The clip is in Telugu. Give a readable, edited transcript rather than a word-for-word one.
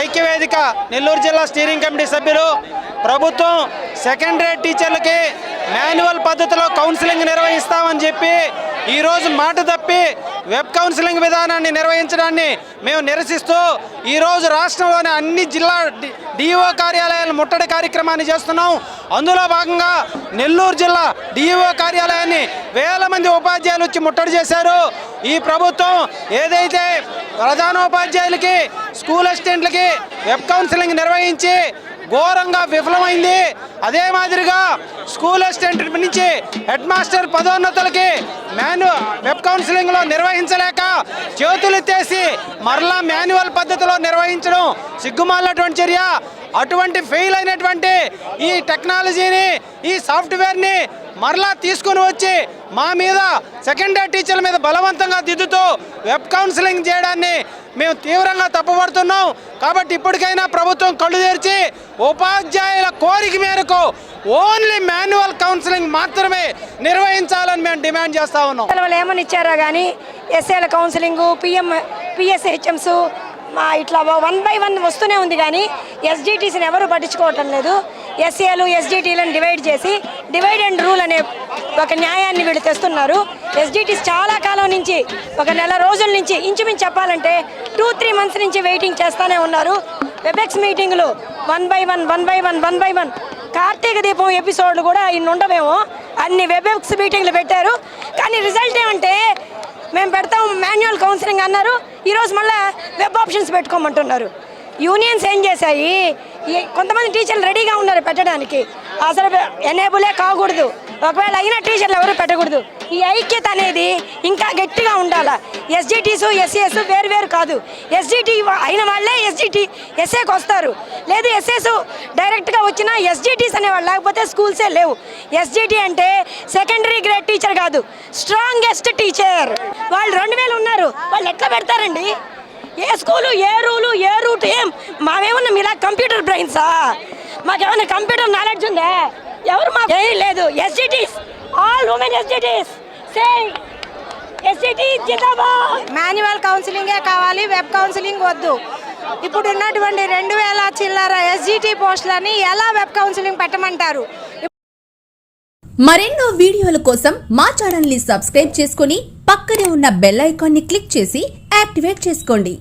ఐక్యవేదిక నెల్లూరు జిల్లా స్టీరింగ్ కమిటీ సభ్యులు ప్రభుత్వం సెకండరీ టీచర్లకి మాన్యువల్ పద్ధతిలో కౌన్సిలింగ్ నిర్వహిస్తామని చెప్పి ఈరోజు మాట తప్పి వెబ్ కౌన్సిలింగ్ విధానాన్ని నిర్వహించడాన్ని మేము నిరసిస్తూ ఈరోజు రాష్ట్రంలోని అన్ని జిల్లా డిఈఓ కార్యాలయాలను ముట్టడి కార్యక్రమాన్ని చేస్తున్నాం. అందులో భాగంగా నెల్లూరు జిల్లా డిఈఓ కార్యాలయాన్ని వేల మంది ఉపాధ్యాయులు వచ్చి ముట్టడి చేశారు. ఈ ప్రభుత్వం ఏదైతే ప్రధానోపాధ్యాయులకి స్కూల్ అసిస్టెంట్లకి వెబ్ కౌన్సిలింగ్ నిర్వహించి ఘోరంగా విఫలమైంది, అదే మాదిరిగా స్కూల్ అసిస్టెంట్ నుంచి హెడ్ మాస్టర్ పదోన్నతులకి వెబ్ కౌన్సిలింగ్లో నిర్వహించలేక చేతులెత్తేసి మరలా మాన్యువల్ పద్ధతిలో నిర్వహించడం సిగ్గుమాలినటువంటి చర్య. అటువంటి ఫెయిల్ అయినటువంటి ఈ టెక్నాలజీని, ఈ సాఫ్ట్వేర్ని మరలా తీసుకుని వచ్చి మా మీద సెకండరీ టీచర్ల మీద బలవంతంగా దిద్దుతూ వెబ్ కౌన్సిలింగ్ చేయడాన్ని మేము తీవ్రంగా తప్పుపడుతున్నాం. కాబట్టి ఇప్పటికైనా ప్రభుత్వం కళ్ళు తెరిచి ఉపాధ్యాయుల కోరిక మేరకు ఓన్లీ మాన్యువల్ కౌన్సిలింగ్ మాత్రమే నిర్వహించాలని మేము డిమాండ్ చేస్తా ఉన్నాం. ఏమని ఇచ్చారా కానీ ఎస్ఏల కౌన్సిలింగ్, పిఎస్హెచ్ఎంస్ ఇట్లా 1 by 1 వస్తూనే ఉంది కానీ ఎస్జిటీసీని ఎవరు పట్టించుకోవటం లేదు. ఎస్ఏలు ఎస్జిటీలను డివైడ్ చేసి డివైడ్ అండ్ రూల్ అనే ఒక న్యాయాన్ని వీళ్ళు తెస్తున్నారు. ఎస్జిటీస్ చాలా కాలం నుంచి, ఒక నెల రోజుల నుంచి, ఇంచుమించు చెప్పాలంటే 2-3 months నుంచి వెయిటింగ్ చేస్తూనే ఉన్నారు. వెబెక్స్ మీటింగ్లు 1 by 1 కార్తీక దీపం ఎపిసోడ్లు కూడా ఇన్ని ఉండవేమో, అన్ని వెబెక్స్ మీటింగ్లు పెట్టారు. కానీ రిజల్ట్ ఏమంటే మేము పెడతాం మాన్యువల్ కౌన్సిలింగ్ అన్నారు, ఈరోజు మళ్ళీ వెబ్ ఆప్షన్స్ పెట్టుకోమంటున్నారు. యూనియన్స్ ఏం చేశాయి, కొంతమంది టీచర్లు రెడీగా ఉన్నారు పెట్టడానికి, అసలు ఎనేబులే కాకూడదు. ఒకవేళ అయినా టీచర్లు ఎవరు పెట్టకూడదు. ఈ ఐక్యత అనేది ఇంకా గట్టిగా ఉండాలి. ఎస్జిటీస్ ఎస్ఏస్ వేరు కాదు. ఎస్జిటి అయిన వాళ్ళే ఎస్ఏకి వస్తారు, లేదు ఎస్ఏస్ డైరెక్ట్గా వచ్చినా ఎస్జిటీస్ అనేవాళ్ళు, లేకపోతే స్కూల్సే లేవు. ఎస్జిటి అంటే సెకండరీ గ్రేడ్ టీచర్ కాదు, స్ట్రాంగెస్ట్ టీచర్. వాళ్ళు 2000 ఉన్నారు, వాళ్ళు ఎట్లా పెడతారండి? ఏ స్కూలు, ఏ రూలు, ఏ రూట్, ఏం మావేమన్నా మీలా కంప్యూటర్ బ్రెయిన్సా? మాకేమన్నా కంప్యూటర్ నాలెడ్జ్ ఉందా? ఎవరు మాకు ఏం లేదు. SGTs, all women SGTs, SGT జిందాబాద్. మాన్యువల్ కౌన్సిలింగే కావాలి, వెబ్ కౌన్సిలింగ్ వద్దు. ఇప్పుడు ఉన్నటువంటి 2000 చిల్లర ఎస్జిటి పోస్టులని ఎలా వెబ్ కౌన్సిలింగ్ పెట్టమంటారు? మరెన్నో వీడియోల కోసం మా ఛానల్ ని సబ్స్క్రైబ్ చేసుకుని పక్కనే ఉన్న బెల్ ఐకాన్ ని క్లిక్ చేసి యాక్టివేట్ చేసుకోండి.